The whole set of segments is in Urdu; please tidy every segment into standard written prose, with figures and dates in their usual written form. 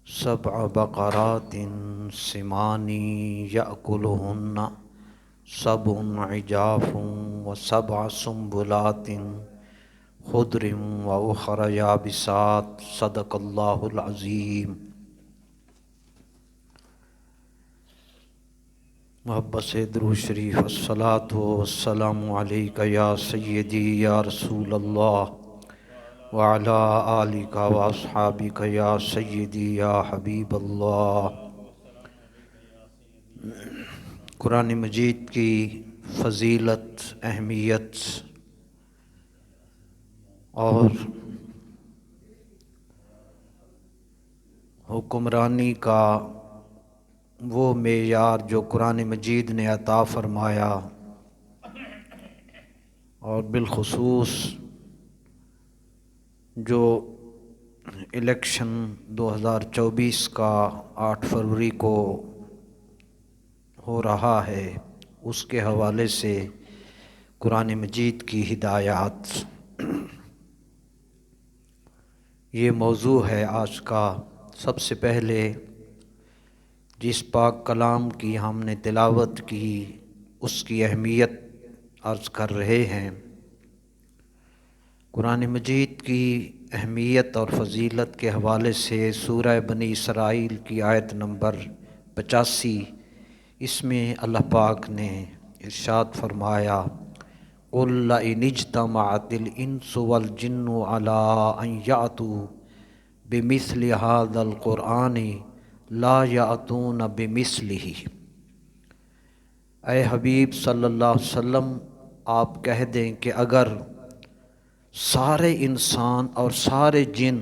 سبع بقرات سمان یأکلہن سبع عجاف وسبع سنبلات خضر واخر یابسات صدق اللہ العظیم۔ محبت سے درود شریف الصلاۃ والسلام علیک یا سیدی یا رسول اللہ وعلی آلک واصحابک یا سیدی یا حبیب اللہ۔ قرآن مجید کی فضیلت، اہمیت اور حکمرانی کا وہ معیار جو قرآن مجید نے عطا فرمایا، اور بالخصوص جو الیکشن 2024 کا 8 فروری کو ہو رہا ہے، اس کے حوالے سے قرآن مجید کی ہدایات، یہ موضوع ہے آج کا۔ سب سے پہلے جس پاک کلام کی ہم نے تلاوت کی، اس کی اہمیت عرض کر رہے ہیں۔ قرآن مجید کی اہمیت اور فضیلت کے حوالے سے سورہ بنی اسرائیل کی آیت نمبر 85، اس میں اللہ پاک نے ارشاد فرمایا: قُلْ لَئِنِ اجْتَمَعَتِ الْإِنسُ وَالْجِنُّ عَلَىٰ أَن يَأْتُوا بِمِثْلِ هَٰذَا الْقُرْآنِ لَا يَأْتُونَ بِمِثْلِهِ۔ اے حبیب صلی اللہ علیہ وسلم، آپ کہہ دیں کہ اگر سارے انسان اور سارے جن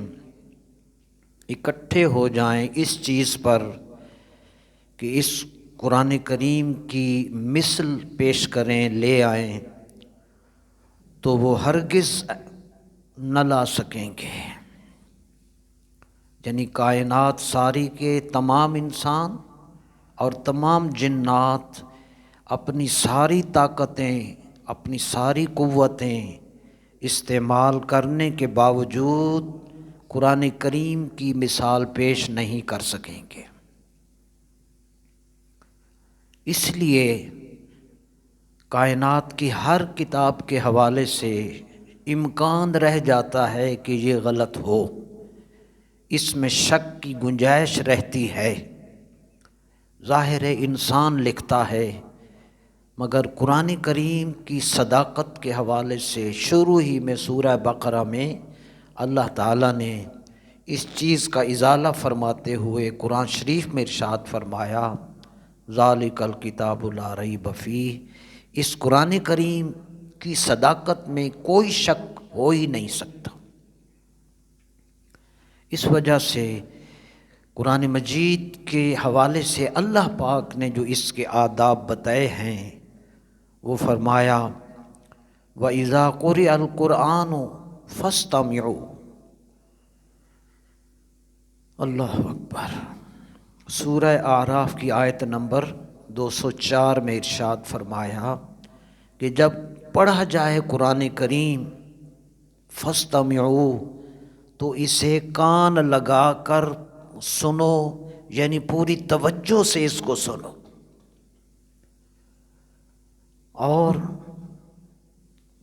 اکٹھے ہو جائیں اس چیز پر کہ اس قرآن کریم کی مثل پیش کریں، لے آئیں، تو وہ ہرگز نہ لا سکیں گے۔ یعنی کائنات ساری کے تمام انسان اور تمام جنات اپنی ساری طاقتیں، اپنی ساری قوتیں استعمال کرنے کے باوجود قرآن کریم کی مثال پیش نہیں کر سکیں گے۔ اس لیے کائنات کی ہر کتاب کے حوالے سے امکان رہ جاتا ہے کہ یہ غلط ہو، اس میں شک کی گنجائش رہتی ہے۔ ظاہر ہے انسان لکھتا ہے، مگر قرآن کریم کی صداقت کے حوالے سے شروع ہی میں سورہ بقرہ میں اللہ تعالیٰ نے اس چیز کا ازالہ فرماتے ہوئے قرآن شریف میں ارشاد فرمایا: ذالک الکتاب لا ریب فیہ۔ اس قرآن کریم کی صداقت میں کوئی شک ہو ہی نہیں سکتا۔ اس وجہ سے قرآن مجید کے حوالے سے اللہ پاک نے جو اس کے آداب بتائے ہیں، وہ فرمایا: وَإِذَا قُرِئَ الْقُرْآنُ فَاسْتَمِعُوا۔ اللہ اکبر۔ سورہ اعراف کی آیت نمبر 204 میں ارشاد فرمایا کہ جب پڑھا جائے قرآن کریم، فَاسْتَمِعُوا، تو اسے کان لگا کر سنو، یعنی پوری توجہ سے اس کو سنو، اور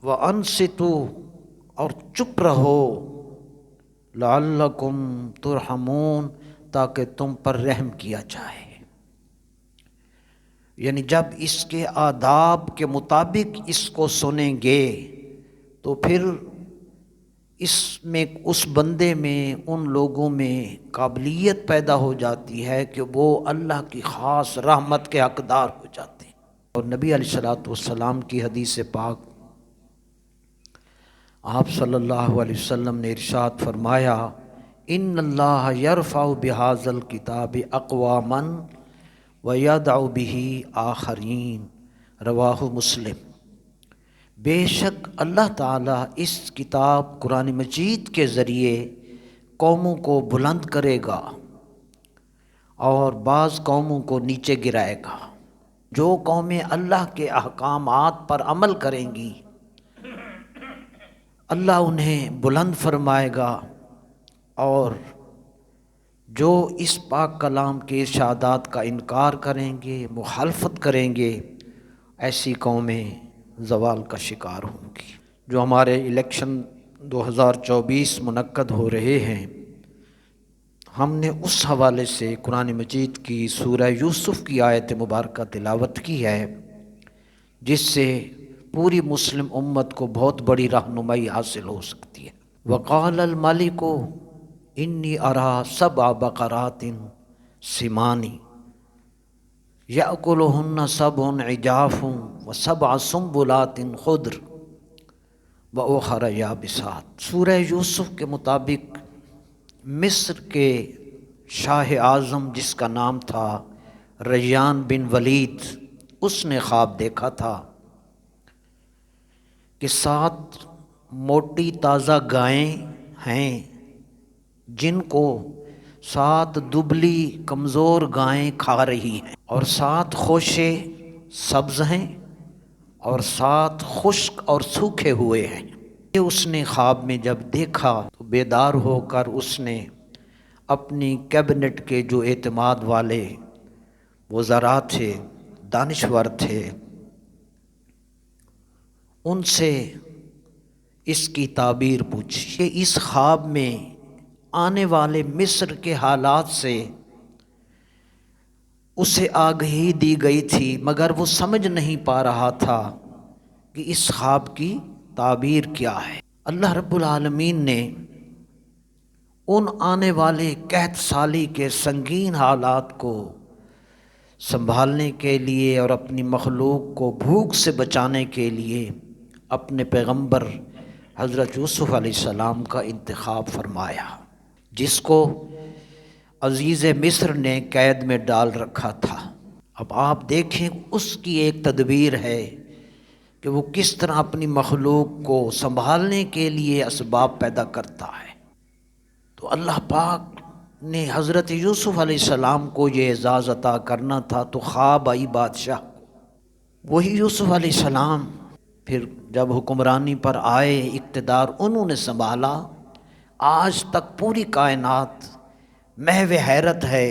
وَأَنصِتُوا، اور چپ رہو، لَعَلَّكُمْ تُرْحَمُونَ، تاکہ تم پر رحم کیا جائے۔ یعنی جب اس کے آداب کے مطابق اس کو سنیں گے تو پھر اس میں، اس بندے میں، ان لوگوں میں قابلیت پیدا ہو جاتی ہے کہ وہ اللہ کی خاص رحمت کے حقدار ہو جاتے ہیں۔ اور نبی علیہ الصلوۃ والسلام کی حدیث پاک، آپ صلی اللہ علیہ وسلم نے ارشاد فرمایا: ان اللہ یرفع بہذا الکتاب اقواما ویضع بہ آخرین، رواہ مسلم۔ بے شک اللہ تعالیٰ اس کتاب قرآن مجید کے ذریعے قوموں کو بلند کرے گا اور بعض قوموں کو نیچے گرائے گا۔ جو قومیں اللہ کے احکامات پر عمل کریں گی، اللہ انہیں بلند فرمائے گا اور جو اس پاک کلام کے ارشادات کا انکار کریں گے، مخالفت کریں گے، ایسی قومیں زوال کا شکار ہوں گی۔ جو ہمارے الیکشن 2024 منعقد ہو رہے ہیں، ہم نے اس حوالے سے قرآن مجید کی سورہ یوسف کی آیت مبارکہ تلاوت کی ہے، جس سے پوری مسلم امت کو بہت بڑی رہنمائی حاصل ہو سکتی ہے۔ وقال الملک انی ارا سبع بقرات سمان یأکلہن سبع عجاف وسبع سنبلات خضر وأخر یابسات۔ سورہ یوسف کے مطابق مصر کے شاہ اعظم جس کا نام تھا ریان بن ولید، اس نے خواب دیکھا تھا کہ 7 موٹی تازہ گائیں ہیں جن کو 7 دبلی کمزور گائیں کھا رہی ہیں، اور 7 خوشے سبز ہیں اور 7 خشک اور سوکھے ہوئے ہیں۔ یہ اس نے خواب میں جب دیکھا تو بیدار ہو کر اس نے اپنی کیبنٹ کے جو اعتماد والے وزراء تھے، دانشور تھے، ان سے اس کی تعبیر پوچھی کہ اس خواب میں آنے والے مصر کے حالات سے اسے آگہی دی گئی تھی، مگر وہ سمجھ نہیں پا رہا تھا کہ اس خواب کی تعبیر کیا ہے۔ اللہ رب العالمین نے ان آنے والے قحط سالی کے سنگین حالات کو سنبھالنے کے لیے اور اپنی مخلوق کو بھوک سے بچانے کے لیے اپنے پیغمبر حضرت یوسف علیہ السلام کا انتخاب فرمایا، جس کو عزیز مصر نے قید میں ڈال رکھا تھا۔ اب آپ دیکھیں اس کی ایک تدبیر ہے کہ وہ کس طرح اپنی مخلوق کو سنبھالنے کے لیے اسباب پیدا کرتا ہے۔ تو اللہ پاک نے حضرت یوسف علیہ السلام کو یہ اعزاز عطا کرنا تھا، تو خواب آئی بادشاہ کو۔ وہی یوسف علیہ السلام پھر جب حکمرانی پر آئے، اقتدار انہوں نے سنبھالا، آج تک پوری کائنات محو حیرت ہے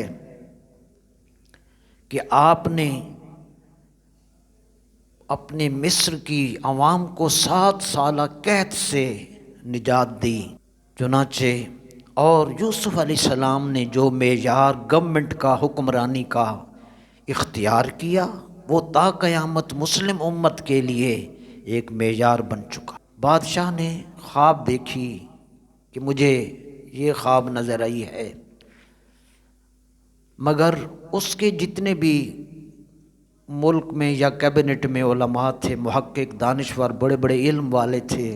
کہ آپ نے اپنے مصر کی عوام کو 7 سالہ قحط سے نجات دی۔ چنانچہ اور یوسف علیہ السلام نے جو معیار گورنمنٹ کا، حکمرانی کا اختیار کیا، وہ تا قیامت مسلم امت کے لیے ایک معیار بن چکا۔ بادشاہ نے خواب دیکھی کہ مجھے یہ خواب نظر آئی ہے، مگر اس کے جتنے بھی ملک میں یا کیبنٹ میں علماء تھے، محقق، دانشور، بڑے بڑے علم والے تھے،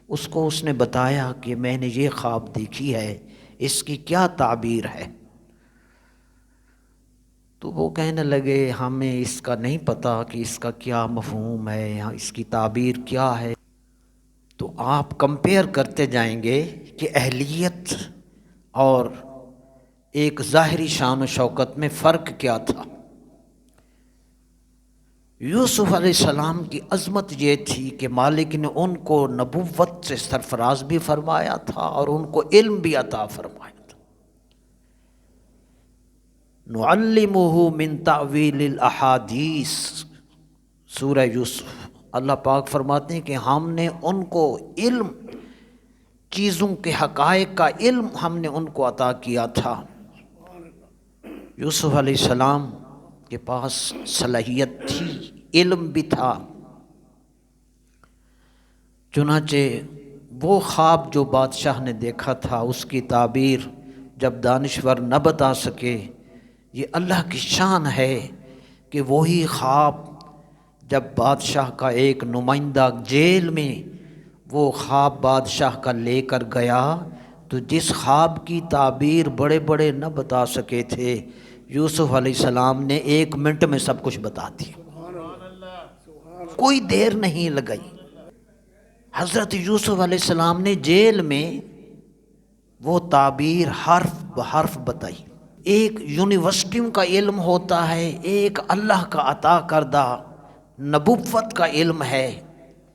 اس کو اس نے بتایا کہ میں نے یہ خواب دیکھی ہے، اس کی کیا تعبیر ہے؟ تو وہ کہنے لگے ہمیں اس کا نہیں پتہ کہ اس کا کیا مفہوم ہے یا اس کی تعبیر کیا ہے۔ تو آپ کمپیئر کرتے جائیں گے کہ اہلیت اور ایک ظاہری شان و شوکت میں فرق کیا تھا۔ یوسف علیہ السلام کی عظمت یہ تھی کہ مالک نے ان کو نبوت سے سرفراز بھی فرمایا تھا اور ان کو علم بھی عطا فرمایا تھا۔ نعلمہ من تعویل الاحادیث، سورہ یوسف، اللہ پاک فرماتے ہیں کہ ہم نے ان کو علم، چیزوں کے حقائق کا علم ہم نے ان کو عطا کیا تھا۔ یوسف علیہ السلام کے پاس صلاحیت تھی، علم بھی تھا۔ چنانچہ وہ خواب جو بادشاہ نے دیکھا تھا، اس کی تعبیر جب دانشور نہ بتا سکے، یہ اللہ کی شان ہے کہ وہی خواب جب بادشاہ کا ایک نمائندہ جیل میں وہ خواب بادشاہ کا لے کر گیا، تو جس خواب کی تعبیر بڑے بڑے نہ بتا سکے تھے، یوسف علیہ السلام نے 1 منٹ میں سب کچھ بتا دیا، کوئی دیر نہیں لگائی۔ حضرت یوسف علیہ السلام نے جیل میں وہ تعبیر حرف بحرف بتائی۔ ایک یونیورسٹیوں کا علم ہوتا ہے، ایک اللہ کا عطا کردہ نبوت کا علم ہے،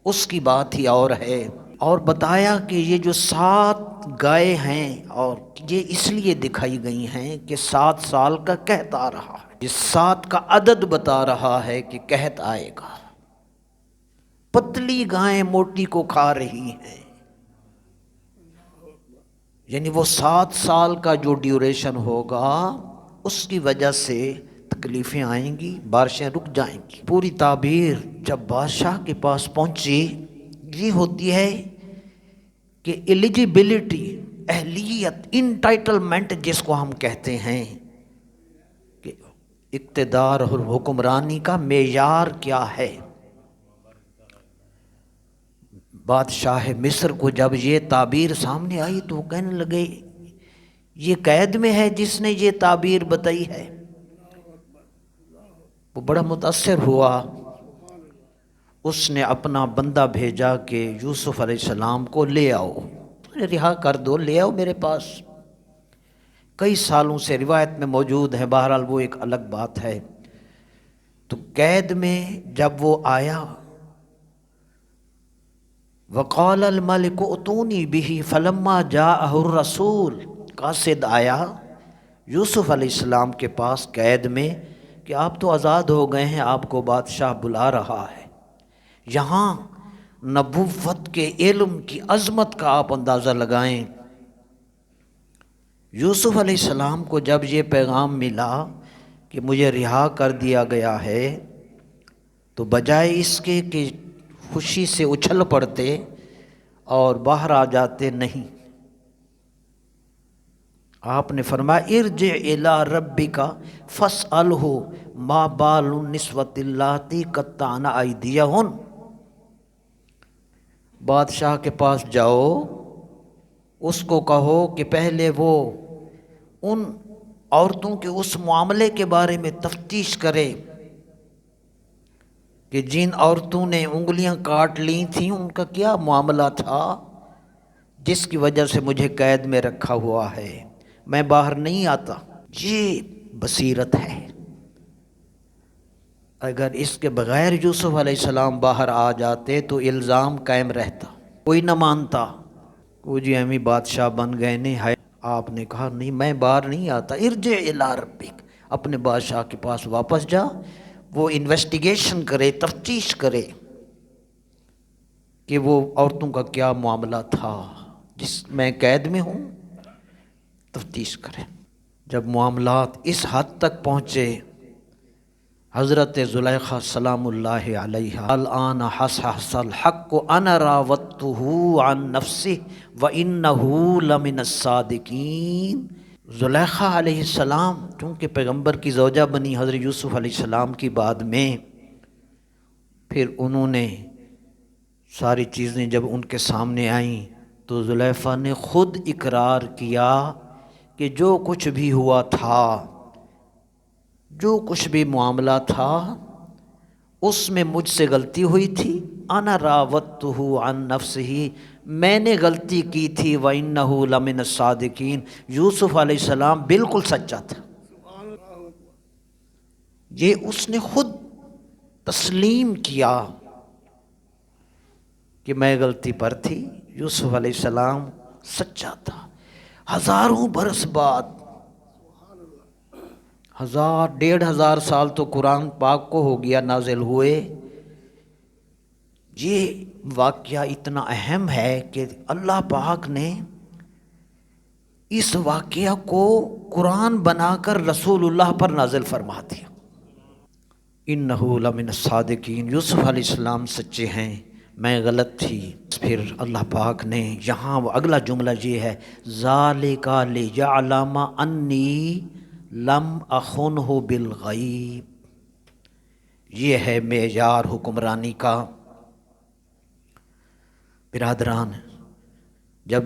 اس کی بات ہی اور ہے۔ اور بتایا کہ یہ جو 7 گائے ہیں اور یہ اس لیے دکھائی گئی ہیں کہ 7 سال کا قحط آ رہا ہے، یہ 7 کا عدد بتا رہا ہے کہ قحط آئے گا۔ پتلی گائیں موٹی کو کھا رہی ہیں، یعنی وہ 7 سال کا جو ڈیوریشن ہوگا اس کی وجہ سے تکلیفیں آئیں گی، بارشیں رک جائیں گی۔ پوری تعبیر جب بادشاہ کے پاس پہنچی یہ ہوتی ہے کہ ایلیجیبلٹی، اہلیت، انٹائٹلمنٹ جس کو ہم کہتے ہیں کہ اقتدار اور حکمرانی کا معیار کیا ہے۔ بادشاہ مصر کو جب یہ تعبیر سامنے آئی تو وہ کہنے لگے یہ قید میں ہے جس نے یہ تعبیر بتائی ہے۔ وہ بڑا متاثر ہوا، اس نے اپنا بندہ بھیجا کہ یوسف علیہ السلام کو لے آؤ، رہا کر دو، لے آؤ میرے پاس۔ کئی سالوں سے روایت میں موجود ہے، بہرحال وہ ایک الگ بات ہے۔ تو قید میں جب وہ آیا، وقال الملک ائتونی بہ فلما جاءہ الرسول، قاصد آیا یوسف علیہ السلام کے پاس قید میں کہ آپ تو آزاد ہو گئے ہیں، آپ کو بادشاہ بلا رہا ہے۔ یہاں نبوت کے علم کی عظمت کا آپ اندازہ لگائیں۔ یوسف علیہ السلام کو جب یہ پیغام ملا کہ مجھے رہا کر دیا گیا ہے تو بجائے اس کے کہ خوشی سے اچھل پڑتے اور باہر آ جاتے، نہیں، آپ نے فرمایا ارجع الی ربک فاسألہ ما بال النسوۃ اللاتی قطعن ایدیہن، بادشاہ کے پاس جاؤ، اس کو کہو کہ پہلے وہ ان عورتوں کے اس معاملے کے بارے میں تفتیش کرے کہ جن عورتوں نے انگلیاں کاٹ لی تھیں ان کا کیا معاملہ تھا جس کی وجہ سے مجھے قید میں رکھا ہوا ہے، میں باہر نہیں آتا۔ یہ بصیرت ہے۔ اگر اس کے بغیر یوسف علیہ السلام باہر آ جاتے تو الزام قائم رہتا، کوئی نہ مانتا، وہ جی ہمیں بادشاہ بن گئے نہیں ہے۔ آپ نے کہا نہیں، میں باہر نہیں آتا، ارجع الی ربک، اپنے بادشاہ کے پاس واپس جا، وہ انویسٹیگیشن کرے، تفتیش کرے کہ وہ عورتوں کا کیا معاملہ تھا جس میں قید میں ہوں، تفتیش کرے۔ جب معاملات اس حد تک پہنچے، حضرت زلیخا سلام اللہ علیہا الآن حصحص الحق انا راودتہ عن نفسہ وانہ لمن الصادقین، زلیخا علیہ السلام چونکہ پیغمبر کی زوجہ بنی حضرت یوسف علیہ السلام کی بعد میں، پھر انہوں نے ساری چیزیں جب ان کے سامنے آئیں تو زلیخا نے خود اقرار کیا کہ جو کچھ بھی ہوا تھا، جو کچھ بھی معاملہ تھا اس میں مجھ سے غلطی ہوئی تھی، انا راودتہ عن نفسہ، میں نے غلطی کی تھی، وانہ لمن الصادقین، یوسف علیہ السلام بالکل سچا تھا۔ یہ اس نے خود تسلیم کیا کہ میں غلطی پر تھی، یوسف علیہ السلام سچا تھا۔ ہزاروں برس بعد، 1000-1500 سال تو قرآن پاک کو ہو گیا نازل ہوئے، یہ واقعہ اتنا اہم ہے کہ اللہ پاک نے اس واقعہ کو قرآن بنا کر رسول اللہ پر نازل فرما دیا۔ انہ لمن الصادقین، یوسف علیہ السلام سچے ہیں، میں غلط تھی۔ پھر اللہ پاک نے یہاں وہ اگلا جملہ یہ ہے، ذالک لیعلم انی لم اخنہ بالغیب، یہ ہے معیار حکمرانی کا۔ برادران، جب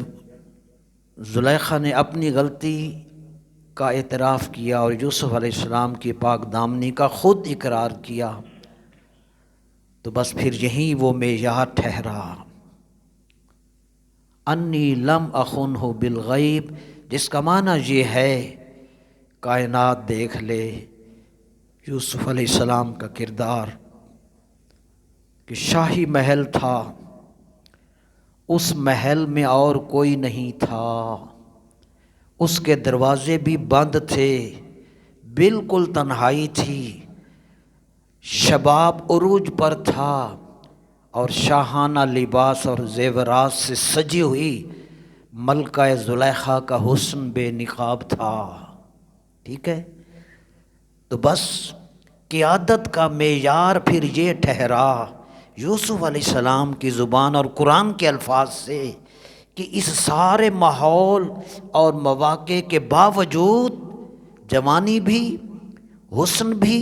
زلیخا نے اپنی غلطی کا اعتراف کیا اور یوسف علیہ السلام کی پاک دامنی کا خود اقرار کیا تو بس پھر یہیں وہ معیار ٹھہرا، انی لم اخنہ بالغیب، جس کا معنی یہ ہے کائنات دیکھ لے یوسف علیہ السلام کا کردار کہ شاہی محل تھا، اس محل میں اور کوئی نہیں تھا، اس کے دروازے بھی بند تھے، بالکل تنہائی تھی، شباب عروج پر تھا، اور شاہانہ لباس اور زیورات سے سجی ہوئی ملکہ زلیخا کا حسن بے نقاب تھا۔ ٹھیک ہے، تو بس قیادت کا معیار پھر یہ ٹھہرا یوسف علیہ السلام کی زبان اور قرآن کے الفاظ سے کہ اس سارے ماحول اور مواقع کے باوجود جوانی بھی، حسن بھی،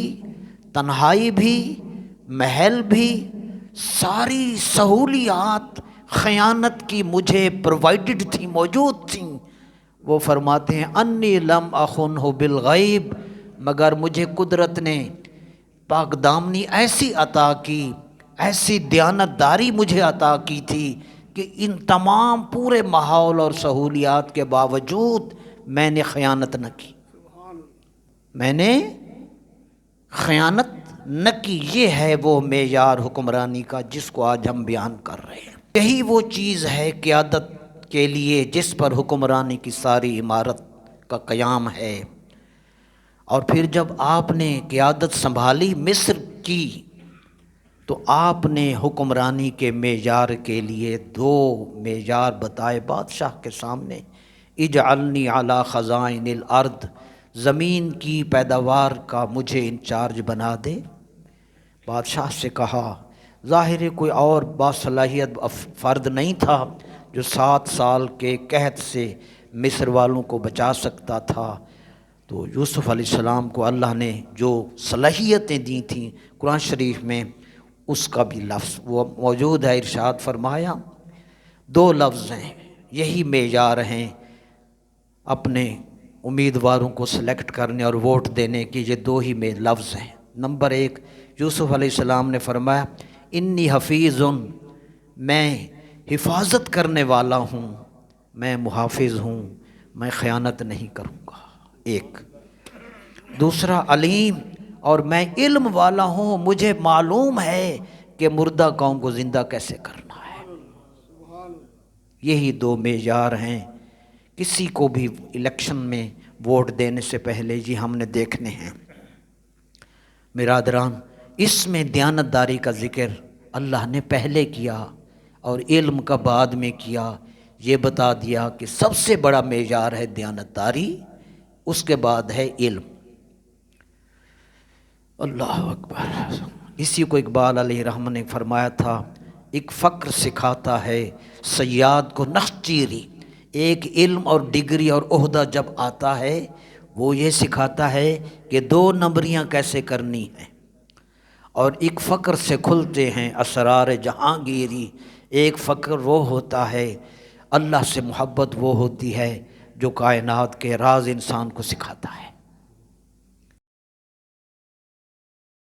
تنہائی بھی، محل بھی، ساری سہولیات خیانت کی مجھے پرووائڈڈ تھیں، موجود تھیں۔ وہ فرماتے ہیں انی لم اخنہ بالغیب، مگر مجھے قدرت نے پاک دامنی ایسی عطا کی، ایسی دیانتداری مجھے عطا کی تھی کہ ان تمام پورے ماحول اور سہولیات کے باوجود میں نے خیانت نہ کی، میں نے خیانت نہ کی۔ یہ ہے وہ معیار حکمرانی کا جس کو آج ہم بیان کر رہے ہیں۔ یہی وہ چیز ہے قیادت کے لیے جس پر حکمرانی کی ساری عمارت کا قیام ہے۔ اور پھر جب آپ نے قیادت سنبھالی مصر کی تو آپ نے حکمرانی کے معیار کے لیے دو معیار بتائے بادشاہ کے سامنے، اجعلنی علی خزائن الارض، زمین کی پیداوار کا مجھے انچارج بنا دے۔ بادشاہ سے کہا، ظاہر کوئی اور باصلاحیت فرد نہیں تھا جو 7 سال کے قحط سے مصر والوں کو بچا سکتا تھا، تو یوسف علیہ السلام کو اللہ نے جو صلاحیتیں دی تھیں قرآن شریف میں اس کا بھی لفظ وہ موجود ہے۔ ارشاد فرمایا 2 لفظ ہیں، یہی معیار ہیں اپنے امیدواروں کو سلیکٹ کرنے اور ووٹ دینے کی، یہ 2 ہی میں لفظ ہیں۔ نمبر 1، یوسف علیہ السلام نے فرمایا انی حفیظ، میں حفاظت کرنے والا ہوں، میں محافظ ہوں، میں خیانت نہیں کروں گا، ایک۔ دوسرا علیم، اور میں علم والا ہوں، مجھے معلوم ہے کہ مردہ قوم کو زندہ کیسے کرنا ہے۔ یہی 2 معیار ہیں کسی کو بھی الیکشن میں ووٹ دینے سے پہلے جی ہم نے دیکھنے ہیں۔ برادران، اس میں دیانتداری کا ذکر اللہ نے پہلے کیا اور علم کا بعد میں کیا۔ یہ بتا دیا کہ سب سے بڑا معیار ہے دیانتداری، اس کے بعد ہے علم۔ اللہ اکبر۔ اسی کو اقبال علیہ رحمہ نے فرمایا تھا، ایک فقر سکھاتا ہے صیاد کو نقش چیری، ایک علم اور ڈگری اور عہدہ جب آتا ہے وہ یہ سکھاتا ہے کہ 2 نمبریاں کیسے کرنی ہیں۔ اور ایک فقر سے کھلتے ہیں اسرار جہانگیری، ایک فقر وہ ہوتا ہے، اللہ سے محبت وہ ہوتی ہے جو کائنات کے راز انسان کو سکھاتا ہے۔